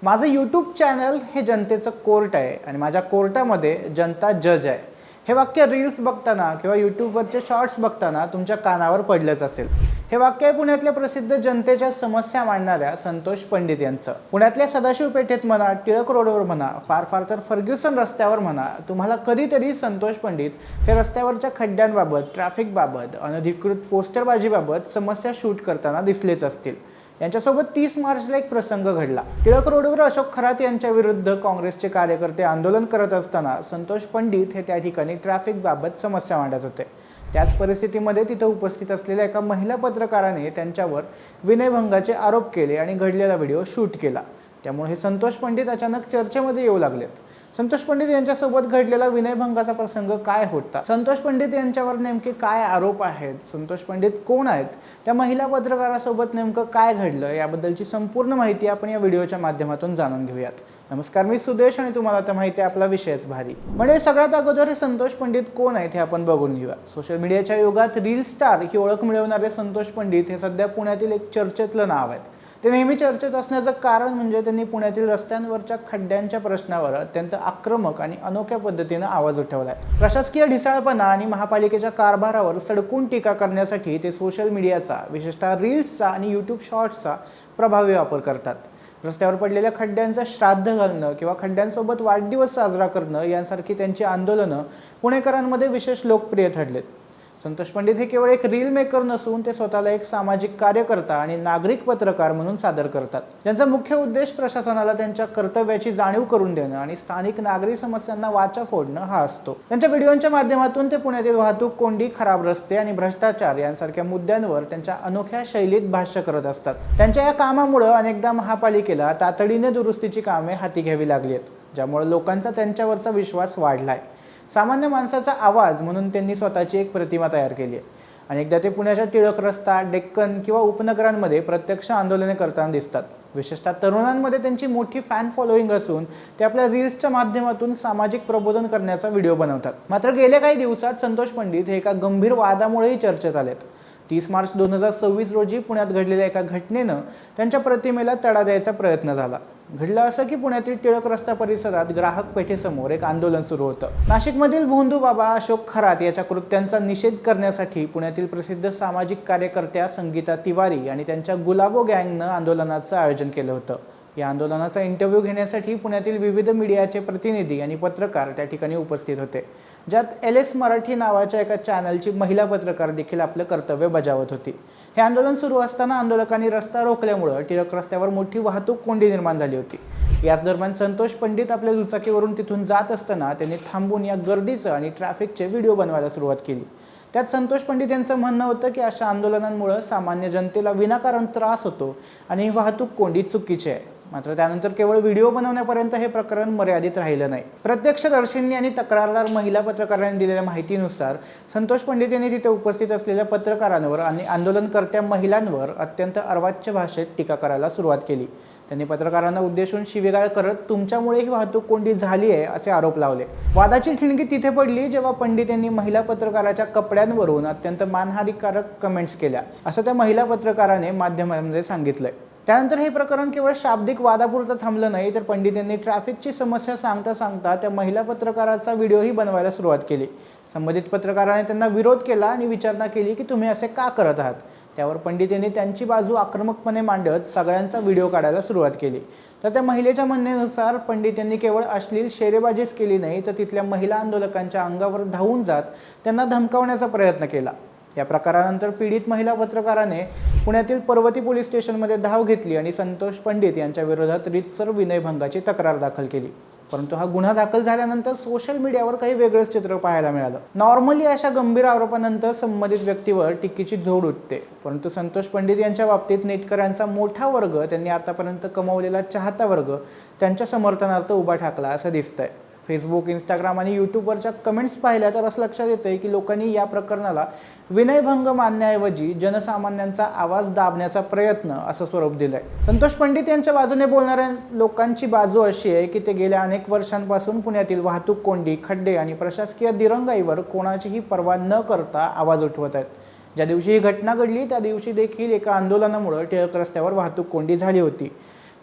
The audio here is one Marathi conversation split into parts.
माझं यूट्यूब चॅनल हे जनतेचं कोर्ट आहे आणि माझ्या कोर्टामध्ये जनता जज आहे. हे वाक्य रील्स बघताना किंवा यूट्यूबवरचे शॉर्ट्स बघताना तुमच्या कानावर पडलंच असेल. हे वाक्य आहे पुण्यातल्या प्रसिद्ध जनतेच्या समस्या मांडणाऱ्या संतोष पंडित यांचं. पुण्यातल्या सदाशिव पेठेत म्हणा, टिळक रोडवर म्हणा, फार तर फर्ग्युसन रस्त्यावर म्हणा, तुम्हाला कधीतरी संतोष पंडित हे रस्त्यावरच्या खड्ड्यांबाबत, ट्रॅफिकबाबत, अनधिकृत पोस्टरबाजीबाबत समस्या शूट करताना दिसलेच असतील. यांच्यासोबत 30 मार्चला एक प्रसंग घडला. टिळक रोडवर अशोक खरात यांच्या विरुद्ध काँग्रेसचे कार्यकर्ते आंदोलन करत असताना संतोष पंडित हे त्या ठिकाणी ट्रॅफिकबाबत समस्या मांडत होते. त्याच परिस्थितीमध्ये तिथे उपस्थित असलेल्या एका महिला पत्रकाराने त्यांच्यावर विनयभंगाचे आरोप केले आणि घडलेला व्हिडिओ शूट केला. त्यामुळे हे संतोष पंडित अचानक चर्चेमध्ये येऊ लागलेत. संतोष पंडित यांच्यासोबत घडलेला विनयभंगाचा प्रसंग काय होता, संतोष पंडित यांच्यावर नेमके काय आरोप आहेत, संतोष पंडित कोण आहेत, त्या महिला पत्रकारासोबत नेमकं काय घडलं याबद्दलची संपूर्ण माहिती आपण या व्हिडिओच्या माध्यमातून जाणून घेऊयात. नमस्कार, मी सुदेश आणि तुम्हाला तर माहिती आहे आपला विषयच भारी. म्हणजे सगळ्यात अगोदर हे संतोष पंडित कोण आहेत हे आपण बघून घेऊया. सोशल मीडियाच्या युगात रील स्टार ही ओळख मिळवणारे संतोष पंडित हे सध्या पुण्यातील एक चर्चेतलं नाव आहे. ते नेहमी चर्चेत असण्याचं कारण म्हणजे त्यांनी पुण्यातील रस्त्यांवरच्या खड्ड्यांच्या प्रश्नावर अत्यंत आक्रमक आणि अनोख्या पद्धतीनं आवाज उठवलाय. प्रशासकीय ढिसाळपणा आणि महापालिकेच्या कारभारावर सडकून टीका करण्यासाठी ते सोशल मीडियाचा, विशेषतः रील्सचा आणि यूट्यूब शॉर्ट्सचा प्रभावी वापर करतात. रस्त्यावर पडलेल्या खड्ड्यांचं श्राद्ध घालणं किंवा खड्ड्यांसोबत वाढदिवस साजरा करणं यांसारखी त्यांची आंदोलनं पुणेकरांमध्ये विशेष लोकप्रिय ठरलेत. संतोष पंडित हे केवळ एक रील मेकर नसून ते स्वतःला एक सामाजिक कार्यकर्ता आणि नागरिक पत्रकार म्हणून सादर करतात. त्यांचा मुख्य उद्देश प्रशासनाला त्यांच्या कर्तव्याची जाणीव करून देणं आणि स्थानिक नागरी समस्यांना वाचा फोडणं हा असतो. त्यांच्या व्हिडिओच्या माध्यमातून ते पुण्यातील वाहतूक कोंडी, खराब रस्ते आणि भ्रष्टाचार यांसारख्या मुद्द्यांवर त्यांच्या अनोख्या शैलीत भाष्य करत असतात. त्यांच्या या कामामुळे अनेकदा महापालिकेला तातडीने दुरुस्तीची कामे हाती घ्यावी लागली आहेत, ज्यामुळे लोकांचा त्यांच्यावरचा विश्वास वाढलाय. सामान्य माणसाचा आवाज म्हणून त्यांनी स्वतःची एक प्रतिमा तयार केली आहे. अनेकदा ते पुण्याच्या टिळक रस्ता, डेक्कन किंवा उपनगरांमध्ये प्रत्यक्ष आंदोलने करताना दिसतात. विशेषतः तरुणांमध्ये त्यांची मोठी फॅन फॉलोईंग असून ते आपल्या रील्सच्या माध्यमातून सामाजिक प्रबोधन करण्याचा व्हिडिओ बनवतात. मात्र गेल्या काही दिवसात संतोष पंडित हे एका गंभीर वादामुळेही चर्चेत आलेत. 30 मार्च 2026 रोजी पुण्यात घडलेल्या एका घटनेनं त्यांच्या प्रतिमेला तडा द्यायचा प्रयत्न झाला. घडलं असं की पुण्यातील टिळक रस्ता परिसरात ग्राहक पेठेसमोर एक आंदोलन सुरू होतं. नाशिकमधील भोंदू बाबा अशोक खरात याच्या कृत्यांचा निषेध करण्यासाठी पुण्यातील प्रसिद्ध सामाजिक कार्यकर्त्या संगीता तिवारी आणि त्यांच्या गुलाबो गँगनं आंदोलनाचं आयोजन केलं होतं. या आंदोलनाचा इंटरव्ह्यू घेण्यासाठी पुण्यातील विविध मीडियाचे प्रतिनिधी आणि पत्रकार त्या ठिकाणी उपस्थित होते, ज्यात LS मराठी नावाच्या एका चॅनलची महिला पत्रकार देखील आपलं कर्तव्य बजावत होती. हे आंदोलन सुरू असताना आंदोलकांनी रस्ता रोखल्यामुळे टिळक रस्त्यावर मोठी वाहतूक कोंडी निर्माण झाली होती. याच दरम्यान संतोष पंडित आपल्या दुचाकीवरून तिथून जात असताना त्यांनी थांबून या गर्दीचं आणि ट्रॅफिकचे व्हिडिओ बनवायला सुरुवात केली. त्यात संतोष पंडित यांचं म्हणणं होतं की अशा आंदोलनांमुळे सामान्य जनतेला विनाकारण त्रास होतो आणि ही वाहतूक कोंडी चुकीची आहे. मात्र त्यानंतर केवळ व्हिडिओ बनवण्यापर्यंत हे प्रकरण मर्यादित राहिलं नाही. प्रत्यक्षदर्शींनी आणि तक्रारदार महिला पत्रकारांनी दिलेल्या माहितीनुसार संतोष पंडित यांनी तिथे उपस्थित असलेल्या पत्रकारांवर आणि आंदोलनकर्त्या महिलांवर अत्यंत अर्वाच्य भाषेत टीका करायला सुरुवात केली. त्यांनी पत्रकारांना उद्देशून शिवीगाळ करत तुमच्यामुळे ही वाहतूक कोंडी झाली आहे असे आरोप लावले. वादाची ठिणगी तिथे पडली जेव्हा पंडित यांनी महिला पत्रकाराच्या कपड्यांवरून अत्यंत मानहानीकारक कमेंट्स केल्या, असं त्या महिला पत्रकाराने माध्यमांमध्ये सांगितलंय. त्यानंतर हे प्रकरण केवळ शाब्दिक वादापुरतं थांबलं नाही, तर पंडित यांनी ट्रॅफिकची समस्या सांगता त्या महिला पत्रकाराचा व्हिडिओही बनवायला सुरुवात केली. संबंधित पत्रकाराने त्यांना विरोध केला आणि विचारणा केली की तुम्ही असे का करत आहात. त्यावर पंडित यांनी त्यांची बाजू आक्रमकपणे मांडत सगळ्यांचा व्हिडिओ काढायला सुरुवात केली. तर त्या महिलेच्या म्हणण्यानुसार पंडित यांनी केवळ अश्लील शेरेबाजीच केली नाही, तर तिथल्या महिला आंदोलकांच्या अंगावर धावून जात त्यांना धमकावण्याचा प्रयत्न केला. या प्रकारानंतर पीडित महिला पत्रकाराने पुण्यातील पर्वती पोलीस स्टेशनमध्ये धाव घेतली आणि संतोष पंडित यांच्या विरोधात रीतसर विनयभंगाची तक्रार दाखल केली. परंतु हा गुन्हा दाखल झाल्यानंतर सोशल मीडियावर काही वेगळंच चित्र पाहायला मिळालं. नॉर्मली अशा गंभीर आरोपानंतर संबंधित व्यक्तीवर टीकेची झोड उठते, परंतु संतोष पंडित यांच्या बाबतीत नेटकऱ्यांचा मोठा वर्ग, त्यांनी आतापर्यंत कमवलेला चाहता वर्ग त्यांच्या समर्थनार्थ उभा ठाकला असं दिसतंय. फेसबुक, इंस्टाग्राम आणि यूट्यूबवरच्या कमेंट्स पाहिल्या तर असं लक्षात येतंय की लोकांनी या प्रकरणाला विनयभंग मानण्याऐवजी जनसामान्यांचा आवाज दाबण्याचा प्रयत्न असं स्वरूप दिलंय. संतोष पंडित यांच्या बाजूने बोलणाऱ्या लोकांची बाजू अशी आहे की ते गेल्या अनेक वर्षांपासून पुण्यातील वाहतूक कोंडी, खड्डे आणि प्रशासकीय दिरंगाईवर कोणाचीही पर्वा न करता आवाज उठवत आहेत. ज्या दिवशी ही घटना घडली त्या दिवशी देखील एका आंदोलनामुळे टिळक रस्त्यावर वाहतूक कोंडी झाली होती.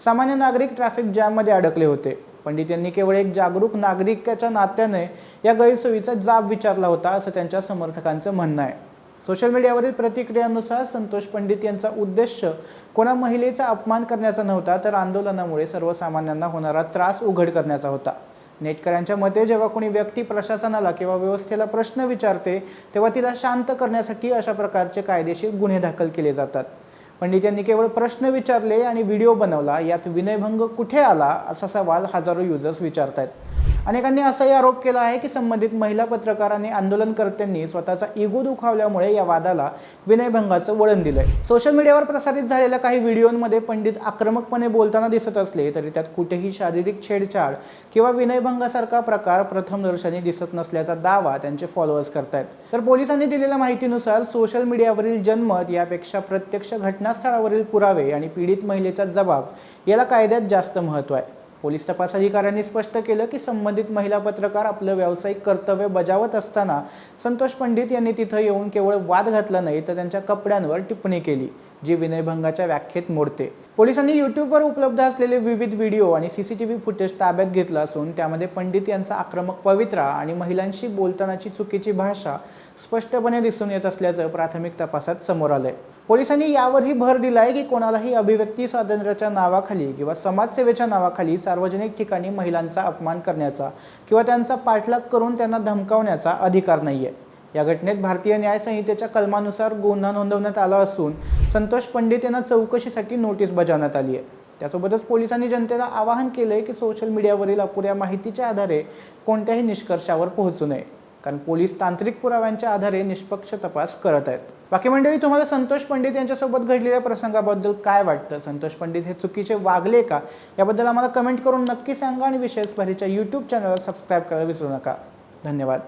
सामान्य नागरिक ट्रॅफिक जॅममध्ये अडकले होते. पंडित यांनी केवळ एक जागरूक नागरिकाच्या नात्याने या गैरसोयीचा जाब विचारला होता, असं त्यांच्या समर्थकांचं म्हणणं आहे. सोशल मीडियावरील प्रतिक्रियांनुसार संतोष पंडित यांचा उद्देश कोणा महिलेचा अपमान करण्याचा नव्हता, तर आंदोलनामुळे सर्वसामान्यांना होणारा त्रास उघड करण्याचा होता. नेटकऱ्यांच्या मते जेव्हा कोणी व्यक्ती प्रशासनाला किंवा व्यवस्थेला प्रश्न विचारते, तेव्हा तिला शांत करण्यासाठी अशा प्रकारचे कायदेशीर गुन्हे दाखल केले जातात. पंडित यांनी केवळ प्रश्न विचारले आणि व्हिडिओ बनवला, यात विनयभंग कुठे आला असा सवाल हजारो युजर्स विचारतात. अनेकांनी असाही आरोप केला आहे की संबंधित महिला पत्रकार आणि आंदोलनकर्त्यांनी स्वतःचा इगो दुखावल्यामुळे या वादाला विनयभंगाचं वळण दिलंय. सोशल मीडियावर प्रसारित झालेल्या काही व्हिडिओमध्ये पंडित आक्रमकपणे बोलताना दिसत असले तरी त्यात कुठेही शारीरिक छेडछाड किंवा विनयभंगासारखा प्रकार प्रथमदर्शनी दिसत नसल्याचा दावा त्यांचे फॉलोअर्स करतायत. तर पोलिसांनी दिलेल्या माहितीनुसार सोशल मीडियावरील जनमत यापेक्षा प्रत्यक्ष घटनास्थळावरील पुरावे आणि पीडित महिलेचा जबाब याला कायद्यात जास्त महत्त्व आहे. पोलीस तपास अधिकाऱ्यांनी स्पष्ट केलं की संबंधित महिला पत्रकार आपलं व्यावसायिक कर्तव्य बजावत असताना संतोष पंडित यांनी तिथं येऊन केवळ वाद घातला नाही, तर त्यांच्या कपड्यांवर टिप्पणी केली, जी विनयभंगाच्या व्याख्येत मोडते. पोलिसांनी यूट्यूबवर उपलब्ध असलेले विविध व्हिडिओ आणि CCTV फुटेज ताब्यात घेतलं असून त्यामध्ये पंडित यांचा आक्रमक पवित्रा आणि महिलांशी बोलतानाची चुकीची भाषा स्पष्टपणे दिसून येत असल्याचं प्राथमिक तपासात समोर आलंय. पोलिसांनी यावरही भर दिलाय की कोणालाही अभिव्यक्ती स्वातंत्र्याच्या नावाखाली किंवा समाजसेवेच्या नावाखाली सार्वजनिक ठिकाणी महिलांचा अपमान करण्याचा किंवा त्यांचा पाठलाग करून त्यांना धमकावण्याचा अधिकार नाहीये. या घटनेत भारतीय न्याय संहितेच्या कलमानुसार गुन्हा नोंदवण्यात आला असून संतोष पंडित यांना चौकशीसाठी नोटीस बजावण्यात आली आहे. त्यासोबतच पोलिसांनी जनतेला आवाहन केलंय की सोशल मीडियावरील अपुऱ्या माहितीच्या आधारे कोणत्याही निष्कर्षावर पोहोचू नये, कारण पोलीस तांत्रिक पुराव्यांच्या आधारे निष्पक्ष तपास करत आहेत. बाकी मंडळी, तुम्हाला संतोष पंडित यांच्यासोबत घडलेल्या प्रसंगाबद्दल काय वाटतं? संतोष पंडित हे चुकीचे वागले का? याबद्दल आम्हाला कमेंट करून नक्की सांगा आणि विशेष भरीच्या YouTube चॅनलला सबस्क्राईब करायला विसरू नका. धन्यवाद.